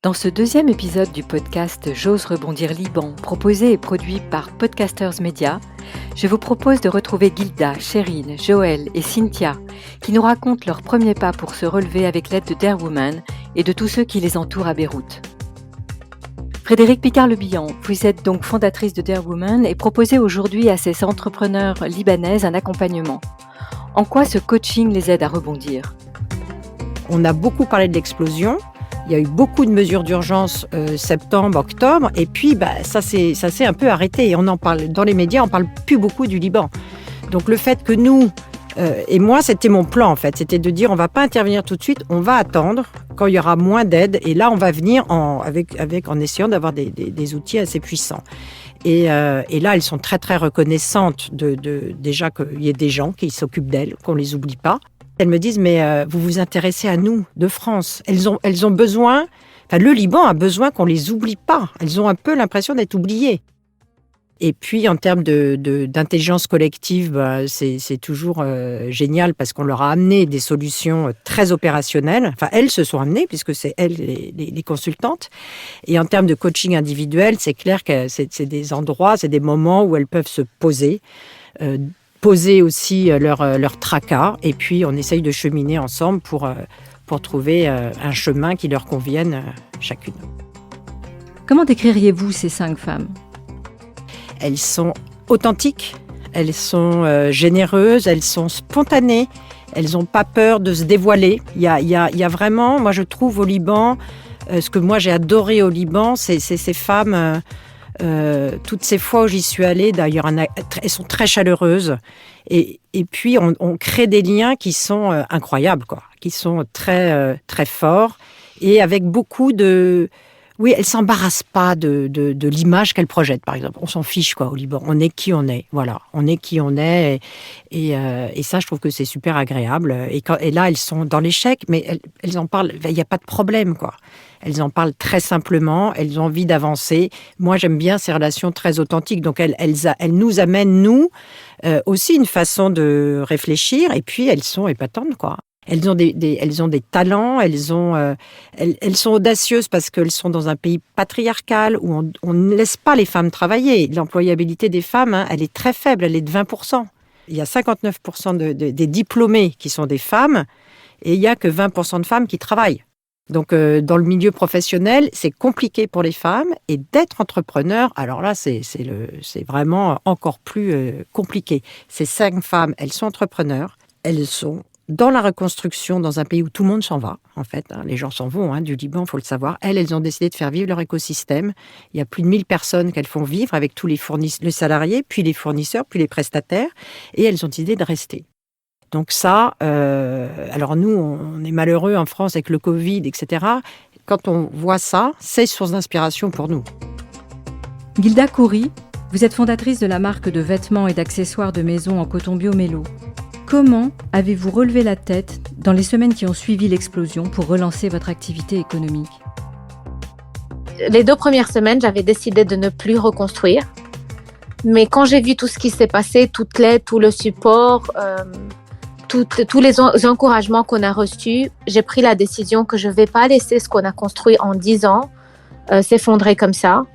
Dans ce deuxième épisode du podcast J'ose rebondir Liban, proposé et produit par Podcasters Media, je vous propose de retrouver Gilda, Chérine, Joël et Cynthia, qui nous racontent leurs premiers pas pour se relever avec l'aide de Dare Woman et de tous ceux qui les entourent à Beyrouth. Frédérique Picard-Lebillon, vous êtes donc fondatrice de Dare Woman et proposez aujourd'hui à ces entrepreneurs libanaises un accompagnement. En quoi ce coaching les aide à rebondir ? On a beaucoup parlé de l'explosion. Il y a eu beaucoup de mesures d'urgence septembre, octobre, et puis ça s'est un peu arrêté. Et on en parle dans les médias, on parle plus beaucoup du Liban. Donc le fait que nous, et moi c'était mon plan en fait, c'était de dire on va pas intervenir tout de suite, on va attendre quand il y aura moins d'aide, et là on va venir en essayant d'avoir des outils assez puissants. Et là, elles sont très très reconnaissantes déjà qu'il y ait des gens qui s'occupent d'elles, qu'on les oublie pas. Elles me disent, mais vous vous intéressez à nous, de France. Elles ont besoin, le Liban a besoin qu'on les oublie pas. Elles ont un peu l'impression d'être oubliées. Et puis, en termes d'intelligence collective, c'est toujours génial parce qu'on leur a amené des solutions très opérationnelles. Enfin, elles se sont amenées puisque c'est elles les consultantes. Et en termes de coaching individuel, c'est clair que c'est des endroits, c'est des moments où elles peuvent se poser aussi leur tracas, et puis on essaye de cheminer ensemble pour trouver un chemin qui leur convienne chacune. Comment décririez-vous ces 5 femmes ? Elles sont authentiques, elles sont généreuses, elles sont spontanées, elles n'ont pas peur de se dévoiler. Il y a vraiment, moi je trouve au Liban, ce que moi j'ai adoré au Liban, c'est ces femmes... toutes ces fois où j'y suis allée, d'ailleurs, elles sont très chaleureuses. Et puis, on crée des liens qui sont incroyables, qui sont très, très forts. Et avec beaucoup de... Oui, elles ne s'embarrassent pas de l'image qu'elles projettent, par exemple. On s'en fiche, au Liban. On est qui on est. Voilà, on est qui on est. Et ça, je trouve que c'est super agréable. Et là, elles sont dans l'échec, mais elles en parlent. Il n'y a pas de problème, Elles en parlent très simplement, elles ont envie d'avancer. Moi, j'aime bien ces relations très authentiques. Donc, elles nous amènent, nous, aussi une façon de réfléchir. Et puis, elles sont épatantes, Elles ont des talents, elles sont audacieuses parce qu'elles sont dans un pays patriarcal où on ne laisse pas les femmes travailler. L'employabilité des femmes, elle est très faible, elle est de 20%. Il y a 59% des diplômés qui sont des femmes et il n'y a que 20% de femmes qui travaillent. Donc, dans le milieu professionnel, c'est compliqué pour les femmes. Et d'être entrepreneur, alors là, c'est vraiment encore plus compliqué. Ces 5 femmes, elles sont entrepreneurs. Elles sont dans la reconstruction, dans un pays où tout le monde s'en va, en fait. Les gens s'en vont du Liban, il faut le savoir. Elles ont décidé de faire vivre leur écosystème. Il y a plus de 1000 personnes qu'elles font vivre avec tous les salariés, puis les fournisseurs, puis les prestataires. Et elles ont décidé de rester. Donc ça, alors nous, on est malheureux en France avec le Covid, etc. Quand on voit ça, c'est source d'inspiration pour nous. Gilda Khoury, vous êtes fondatrice de la marque de vêtements et d'accessoires de maison en coton bio Mello. Comment avez-vous relevé la tête dans les semaines qui ont suivi l'explosion pour relancer votre activité économique ? Les 2 premières semaines, j'avais décidé de ne plus reconstruire. Mais quand j'ai vu tout ce qui s'est passé, toute l'aide, tout le support... tous les encouragements qu'on a reçus, j'ai pris la décision que je ne vais pas laisser ce qu'on a construit en 10 ans s'effondrer comme ça.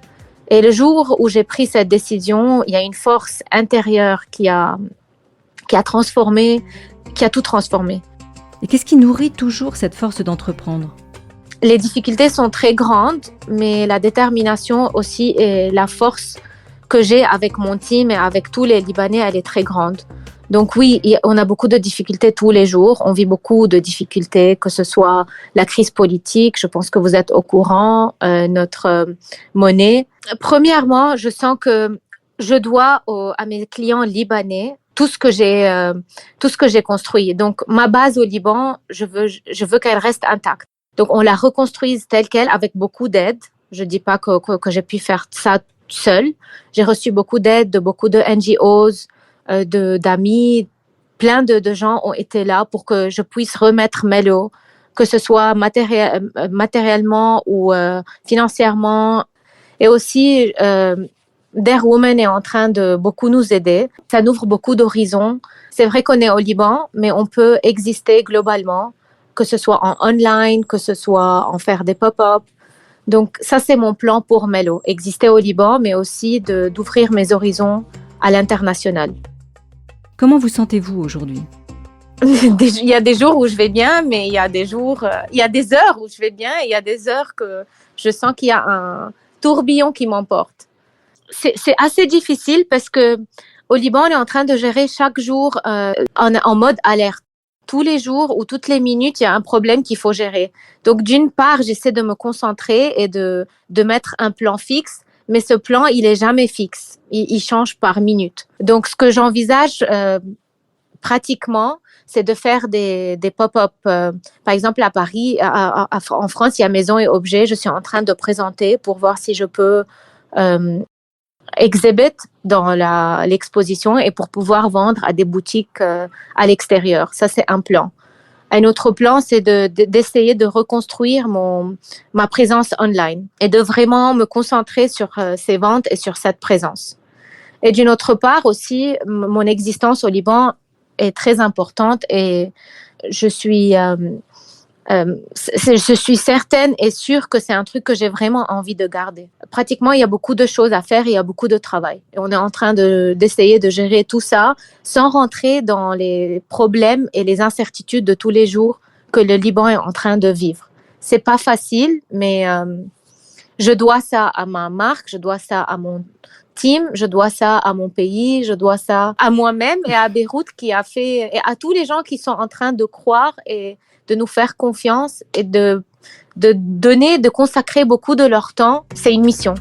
Et le jour où j'ai pris cette décision, il y a une force intérieure qui a transformé, qui a tout transformé. Et qu'est-ce qui nourrit toujours cette force d'entreprendre ? Les difficultés sont très grandes, mais la détermination aussi et la force que j'ai avec mon team et avec tous les Libanais, elle est très grande. Donc oui, on a beaucoup de difficultés tous les jours. On vit beaucoup de difficultés, que ce soit la crise politique, je pense que vous êtes au courant, notre monnaie. Premièrement, je sens que je dois à mes clients libanais tout ce que j'ai construit. Donc ma base au Liban, je veux qu'elle reste intacte. Donc on la reconstruise telle qu'elle avec beaucoup d'aide. Je dis pas que j'ai pu faire ça seule. J'ai reçu beaucoup d'aide de beaucoup de NGOs, d'amis, plein de gens ont été là pour que je puisse remettre Mello, que ce soit matériellement ou financièrement. Et aussi, Dare Woman est en train de beaucoup nous aider. Ça nous ouvre beaucoup d'horizons. C'est vrai qu'on est au Liban, mais on peut exister globalement, que ce soit en online, que ce soit en faire des pop-up. Donc ça, c'est mon plan pour Mello, exister au Liban, mais aussi d'ouvrir mes horizons à l'international. Comment vous sentez-vous aujourd'hui? Il y a des jours où je vais bien, mais il y a des heures où je vais bien et il y a des heures que je sens qu'il y a un tourbillon qui m'emporte. C'est assez difficile parce que au Liban, on est en train de gérer chaque jour en mode alerte. Tous les jours ou toutes les minutes, il y a un problème qu'il faut gérer. Donc, d'une part, j'essaie de me concentrer et de mettre un plan fixe, mais ce plan, il est jamais fixe. Il change par minute. Donc, ce que j'envisage pratiquement, c'est de faire des pop-up. Par exemple, à Paris, en France, il y a Maison et Objets. Je suis en train de présenter pour voir si je peux exhibit dans l'exposition et pour pouvoir vendre à des boutiques à l'extérieur. Ça, c'est un plan. Un autre plan, c'est d'essayer de reconstruire ma présence online et de vraiment me concentrer sur ces ventes et sur cette présence. Et d'une autre part aussi, mon existence au Liban est très importante et je suis certaine et sûre que c'est un truc que j'ai vraiment envie de garder. Pratiquement, il y a beaucoup de choses à faire, il y a beaucoup de travail. Et on est en train d'essayer de gérer tout ça sans rentrer dans les problèmes et les incertitudes de tous les jours que le Liban est en train de vivre. C'est pas facile, mais je dois ça à ma marque, je dois ça à mon team, je dois ça à mon pays, je dois ça à moi-même et à Beyrouth et à tous les gens qui sont en train de croire et de nous faire confiance et de donner, de consacrer beaucoup de leur temps. C'est une mission.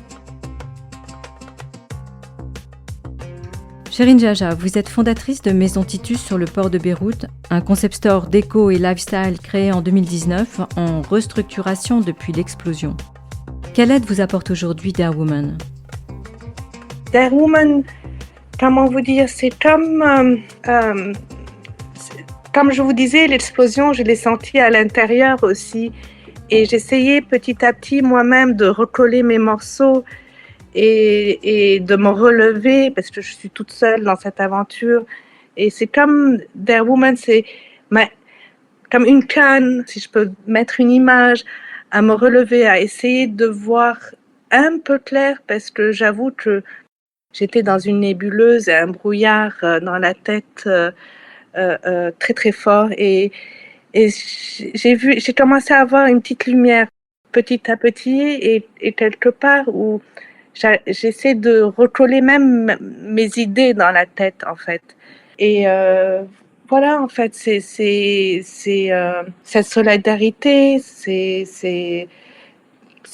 Sherine Jaja, vous êtes fondatrice de Maison Titus sur le port de Beyrouth, un concept store déco et lifestyle créé en 2019 en restructuration depuis l'explosion. Quelle aide vous apporte aujourd'hui Dare Woman? Dare Woman, comment vous dire, c'est comme je vous disais, l'explosion, je l'ai sentie à l'intérieur aussi. Et j'essayais petit à petit moi-même de recoller mes morceaux et de me relever parce que je suis toute seule dans cette aventure. Et c'est comme Dare Woman, c'est comme une canne, si je peux mettre une image, à me relever, à essayer de voir un peu clair parce que j'avoue que j'étais dans une nébuleuse et un brouillard dans la tête très très fort et j'ai commencé à avoir une petite lumière petit à petit et quelque part où j'essaie de recoller même mes idées dans la tête en fait. Et voilà, en fait, c'est cette solidarité, c'est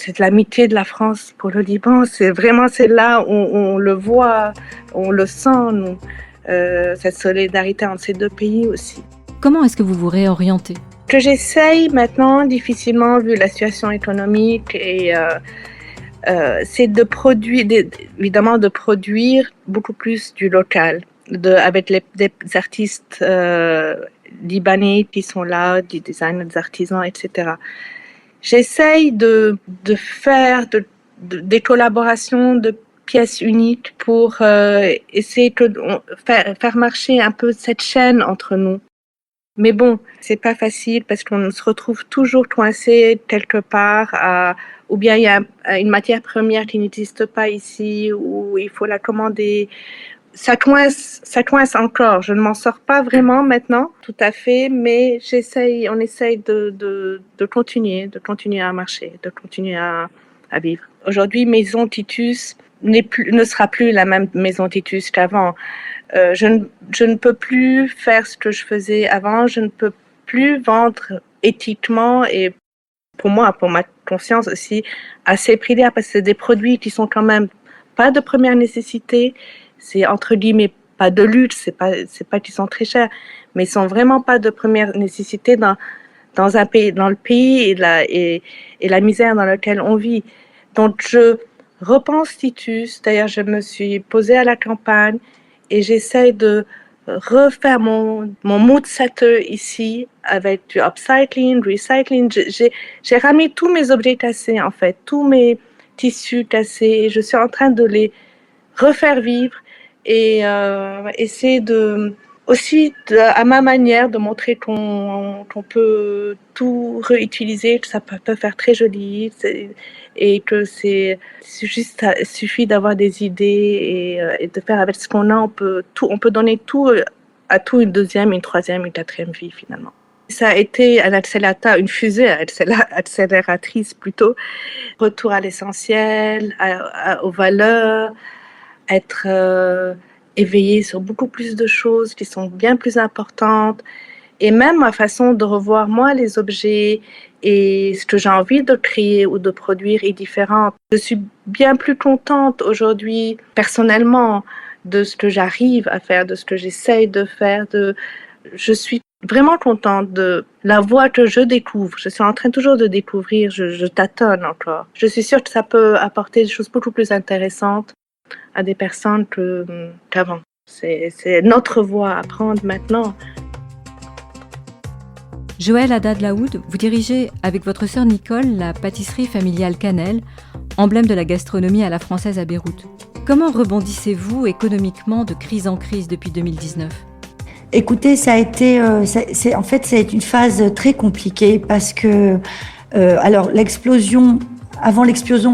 de l'amitié de la France pour le Liban. C'est là où on le voit, on le sent, nous, cette solidarité entre ces deux pays aussi. Comment est-ce que vous vous réorientez? Que j'essaye maintenant, difficilement vu la situation économique, et c'est évidemment de produire beaucoup plus du local, avec des artistes libanais qui sont là, des designers, des artisans, etc. J'essaye de faire des collaborations de pièces uniques pour essayer de faire marcher un peu cette chaîne entre nous. Mais bon, c'est pas facile parce qu'on se retrouve toujours coincé quelque part, ou bien il y a une matière première qui n'existe pas ici, ou il faut la commander. Ça coince encore. Je ne m'en sors pas vraiment maintenant, tout à fait, mais on essaye de continuer à marcher, de continuer à vivre. Aujourd'hui, Maison Titus ne sera plus la même Maison Titus qu'avant. Je ne peux plus faire ce que je faisais avant, je ne peux plus vendre éthiquement et pour ma conscience aussi, à ces prix-là, parce que c'est des produits qui sont quand même pas de première nécessité, c'est entre guillemets pas de luxe, c'est pas qu'ils sont très chers, mais ils sont vraiment pas de première nécessité dans le pays et la misère dans laquelle on vit. Donc je repense Titus, d'ailleurs je me suis posée à la campagne et j'essaie de refaire mon mood setter ici avec du upcycling, recycling. J'ai ramené tous mes objets cassés en fait, tous mes tissus cassés et je suis en train de les refaire vivre et essayer de aussi à ma manière de montrer qu'on peut tout réutiliser, que ça peut faire très joli et que c'est juste, ça suffit d'avoir des idées et de faire avec ce qu'on a, on peut donner tout à tout une deuxième, une troisième, une quatrième vie finalement. Ça a été un accélérateur, une fusée accélératrice plutôt, retour à l'essentiel, aux valeurs, être éveillé sur beaucoup plus de choses qui sont bien plus importantes. Et même ma façon de revoir moi les objets et ce que j'ai envie de créer ou de produire est différente. Je suis bien plus contente aujourd'hui personnellement de ce que j'arrive à faire, de ce que j'essaye de faire. Je suis vraiment contente de la voie que je découvre. Je suis en train toujours de découvrir, je tâtonne encore. Je suis sûre que ça peut apporter des choses beaucoup plus intéressantes à des personnes qu'avant. C'est notre voie à prendre maintenant. Joël Haddad Laoud, vous dirigez avec votre sœur Nicole la pâtisserie familiale Cannelle, emblème de la gastronomie à la française à Beyrouth. Comment rebondissez-vous économiquement de crise en crise depuis 2019 ? Écoutez, ça a été une phase très compliquée parce que avant l'explosion,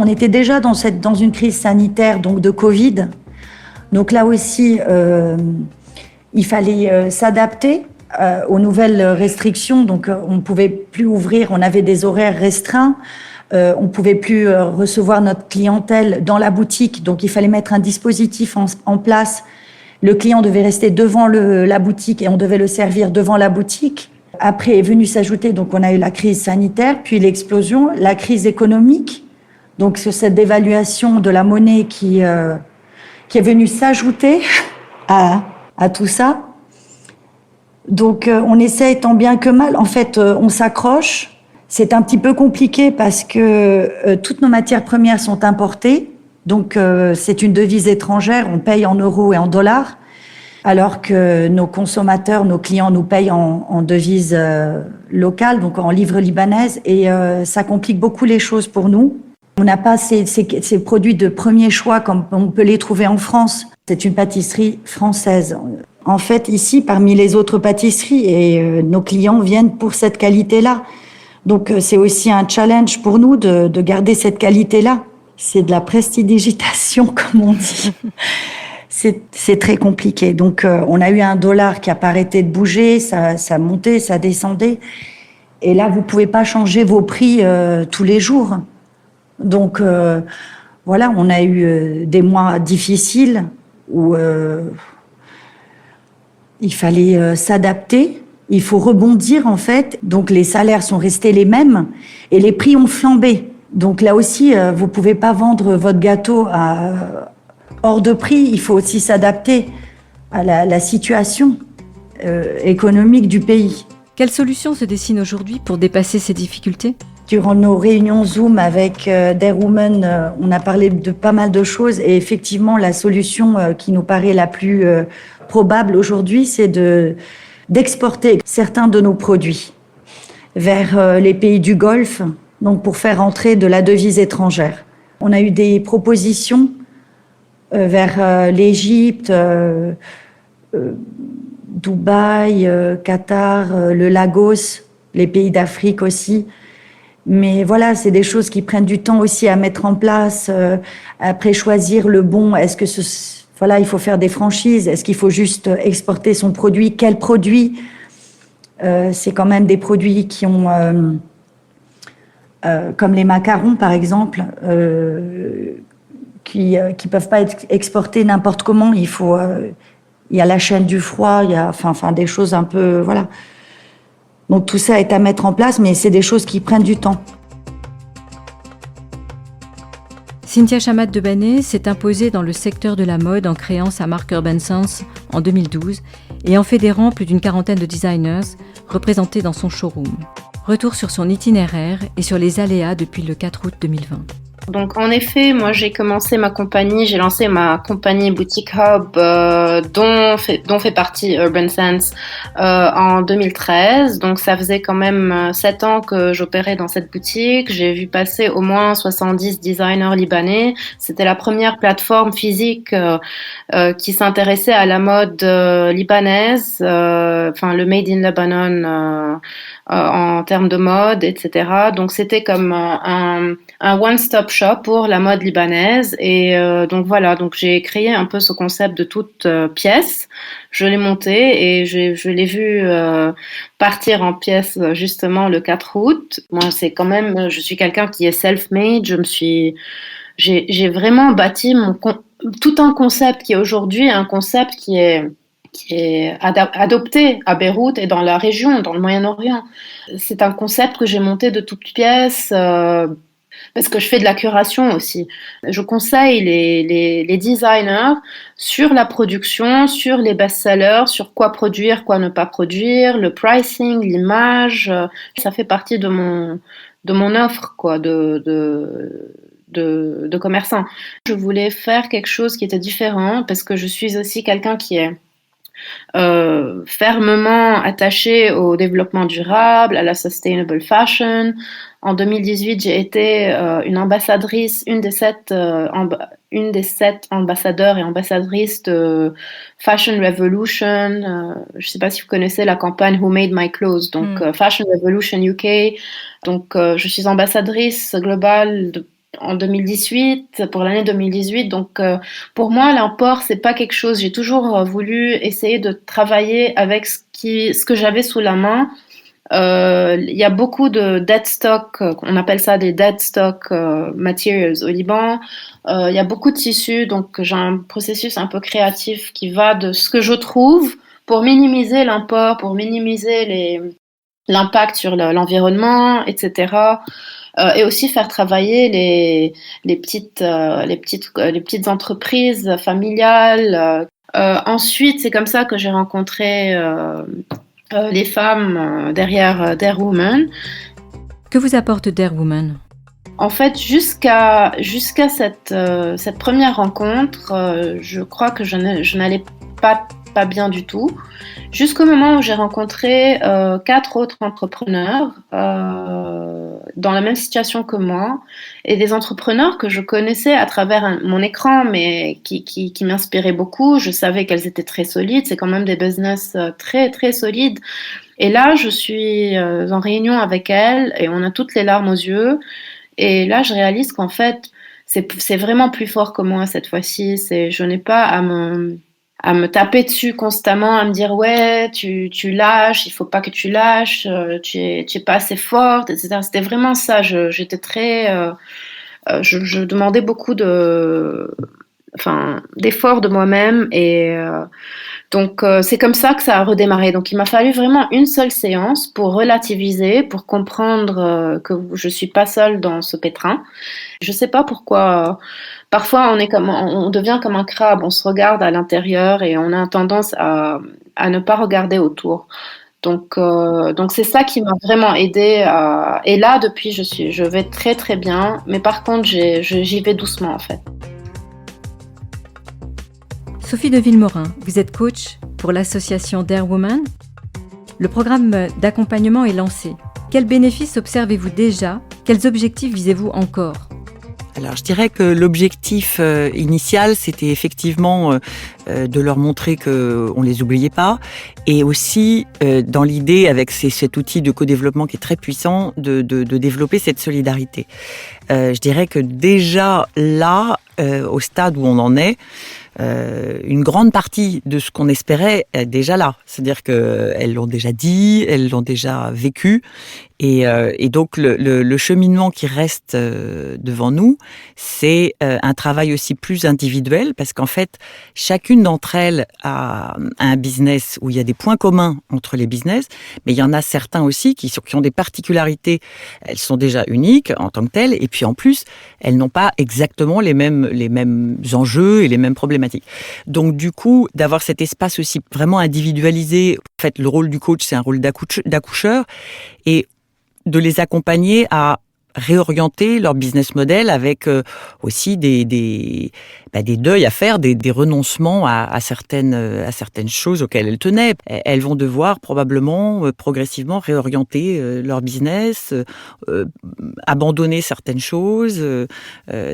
on était déjà dans une crise sanitaire, donc de Covid. Donc là aussi, il fallait s'adapter aux nouvelles restrictions. Donc on ne pouvait plus ouvrir, on avait des horaires restreints. On ne pouvait plus recevoir notre clientèle dans la boutique. Donc il fallait mettre un dispositif en place. Le client devait rester devant la boutique et on devait le servir devant la boutique. Après est venu s'ajouter, donc on a eu la crise sanitaire, puis l'explosion, la crise économique. Donc sur cette dévaluation de la monnaie qui est venue s'ajouter à tout ça. Donc on essaie tant bien que mal. En fait, on s'accroche. C'est un petit peu compliqué parce que toutes nos matières premières sont importées. Donc, c'est une devise étrangère, on paye en euros et en dollars, alors que nos consommateurs, nos clients nous payent en devise locale, donc en livres libanaises, et ça complique beaucoup les choses pour nous. On n'a pas ces produits de premier choix comme on peut les trouver en France. C'est une pâtisserie française. En fait, ici, parmi les autres pâtisseries, et nos clients viennent pour cette qualité-là. Donc, c'est aussi un challenge pour nous de garder cette qualité-là. C'est de la prestidigitation, comme on dit. C'est très compliqué. Donc, on a eu un dollar qui n'a pas arrêté de bouger, ça montait, ça descendait. Et là, vous ne pouvez pas changer vos prix tous les jours. Donc, voilà, on a eu des mois difficiles où il fallait s'adapter. Il faut rebondir, en fait. Donc, les salaires sont restés les mêmes et les prix ont flambé. Donc là aussi, vous ne pouvez pas vendre votre gâteau hors de prix. Il faut aussi s'adapter à la situation économique du pays. Quelles solutions se dessinent aujourd'hui pour dépasser ces difficultés ? Durant nos réunions Zoom avec Dare Women, on a parlé de pas mal de choses. Et effectivement, la solution qui nous paraît la plus probable aujourd'hui, c'est d'exporter certains de nos produits vers les pays du Golfe, donc pour faire entrer de la devise étrangère. On a eu des propositions vers l'Égypte, Dubaï, Qatar, le Lagos, les pays d'Afrique aussi. Mais voilà, c'est des choses qui prennent du temps aussi à mettre en place. Après, choisir le bon. Est-ce que il faut faire des franchises? Est-ce qu'il faut juste exporter son produit? Quel produit? C'est quand même des produits qui ont... comme les macarons, par exemple, qui peuvent pas être exportés n'importe comment. Il y a la chaîne du froid, il y a des choses un peu... Voilà. Donc tout ça est à mettre en place, mais c'est des choses qui prennent du temps. Cynthia Chamat Debanné s'est imposée dans le secteur de la mode en créant sa marque Urban Sense en 2012 et en fédérant plus d'une quarantaine de designers représentés dans son showroom. Retour sur son itinéraire et sur les aléas depuis le 4 août 2020. Donc en effet, moi j'ai lancé ma compagnie Boutique Hub dont fait partie Urban Sense en 2013. Donc ça faisait quand même 7 ans que j'opérais dans cette boutique. J'ai vu passer au moins 70 designers libanais. C'était la première plateforme physique qui s'intéressait à la mode libanaise, le Made in Lebanon en termes de mode, etc. Donc c'était comme un one-stop shop pour la mode libanaise. Et donc voilà, donc j'ai créé un peu ce concept de toute pièce. Je l'ai monté et je l'ai vu partir en pièces justement le 4 août. Moi, je suis quelqu'un qui est self-made. J'ai vraiment bâti tout un concept qui est aujourd'hui un concept qui est adopté à Beyrouth et dans la région, dans le Moyen-Orient. C'est un concept que j'ai monté de toutes pièces parce que je fais de la curation aussi. Je conseille les designers sur la production, sur les best-sellers, sur quoi produire, quoi ne pas produire, le pricing, l'image. Ça fait partie de mon offre quoi, de commerçant. Je voulais faire quelque chose qui était différent parce que je suis aussi quelqu'un qui est fermement attachée au développement durable, à la sustainable fashion. En 2018, j'ai été une ambassadrice, une des sept ambassadeurs et ambassadrices de Fashion Revolution. Je ne sais pas si vous connaissez la campagne Who Made My Clothes, donc Fashion Revolution UK. Donc, je suis ambassadrice globale en 2018, pour l'année 2018. Donc, pour moi, l'import, c'est pas quelque chose. J'ai toujours voulu essayer de travailler avec ce que j'avais sous la main. Il y a beaucoup de dead stock, on appelle ça des dead stock materials au Liban. Il y a beaucoup de tissus, donc j'ai un processus un peu créatif qui va de ce que je trouve pour minimiser l'import, pour minimiser l'impact sur l'environnement, etc. Et aussi faire travailler les petites entreprises familiales. Ensuite, c'est comme ça que j'ai rencontré les femmes derrière Dare Woman. Que vous apporte Dare Woman ? En fait, jusqu'à cette première rencontre, je crois que je n'allais pas bien du tout, jusqu'au moment où j'ai rencontré 4 autres entrepreneurs dans la même situation que moi, et des entrepreneurs que je connaissais à travers mon écran, mais qui m'inspiraient beaucoup. Je savais qu'elles étaient très solides, c'est quand même des business très très solides. Et là, je suis en réunion avec elles, et on a toutes les larmes aux yeux, et là, je réalise qu'en fait, c'est vraiment plus fort que moi cette fois-ci. Je n'ai pas à me taper dessus constamment, à me dire ouais, tu lâches, il faut pas que tu lâches, tu es pas assez forte, etc. C'était vraiment ça. J'étais très, je demandais beaucoup d'efforts de moi-même, et donc c'est comme ça que ça a redémarré. Donc il m'a fallu vraiment une seule séance pour relativiser, pour comprendre que je suis pas seule dans ce pétrin. Je sais pas pourquoi. Parfois, on devient comme un crabe, on se regarde à l'intérieur et on a tendance à ne pas regarder autour. Donc c'est ça qui m'a vraiment aidée. Et là, depuis, je vais très très bien. Mais par contre, j'y vais doucement en fait. Sophie de Villemorin, vous êtes coach pour l'association Dare Woman. Le programme d'accompagnement est lancé. Quels bénéfices observez-vous déjà ? Quels objectifs visez-vous encore ? Alors, je dirais que l'objectif initial, c'était effectivement de leur montrer qu'on ne les oubliait pas, et aussi dans l'idée, avec cet outil de co-développement qui est très puissant, de développer cette solidarité. Je dirais que déjà là, au stade où on en est, une grande partie de ce qu'on espérait est déjà là. C'est-à-dire qu'elles l'ont déjà dit, elles l'ont déjà vécu. Et donc, le cheminement qui reste devant nous, c'est un travail aussi plus individuel, parce qu'en fait, chacune d'entre elles a un business où il y a des points communs entre les business, mais il y en a certains aussi qui ont des particularités. Elles sont déjà uniques en tant que telles, et puis en plus, elles n'ont pas exactement les mêmes enjeux et les mêmes problématiques. Donc du coup, d'avoir cet espace aussi vraiment individualisé, en fait, le rôle du coach, c'est un rôle d'accoucheur, et de les accompagner à réorienter leur business model avec aussi des deuils à faire, des renoncements à certaines choses auxquelles elles tenaient. Elles vont devoir probablement progressivement réorienter leur business, abandonner certaines choses.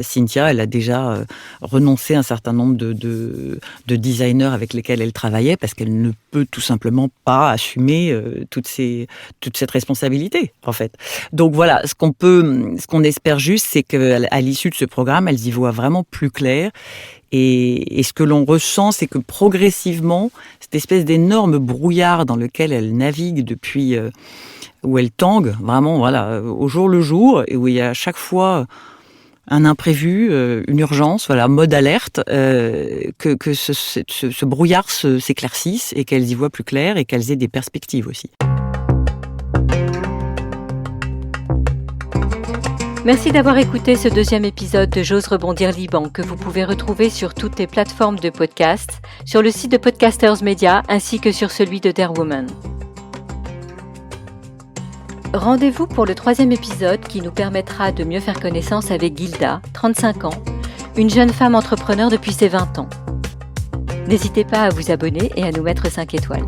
Cynthia, elle a déjà renoncé à un certain nombre de designers avec lesquels elle travaillait parce qu'elle ne peut tout simplement pas assumer toute cette responsabilité, en fait. Donc voilà, ce qu'on espère juste, c'est qu'à l'issue de ce programme, elles y voient vraiment plus clair. Et ce que l'on ressent, c'est que progressivement, cette espèce d'énorme brouillard dans lequel elles naviguent depuis, où elles tanguent, vraiment, voilà, au jour le jour, et où il y a à chaque fois un imprévu, une urgence, voilà, mode alerte, que ce brouillard s'éclaircisse et qu'elles y voient plus clair et qu'elles aient des perspectives aussi. Merci d'avoir écouté ce deuxième épisode de J'ose rebondir Liban que vous pouvez retrouver sur toutes les plateformes de podcast, sur le site de Podcasters Media ainsi que sur celui de Dare Woman. Rendez-vous pour le troisième épisode qui nous permettra de mieux faire connaissance avec Gilda, 35 ans, une jeune femme entrepreneur depuis ses 20 ans. N'hésitez pas à vous abonner et à nous mettre 5 étoiles.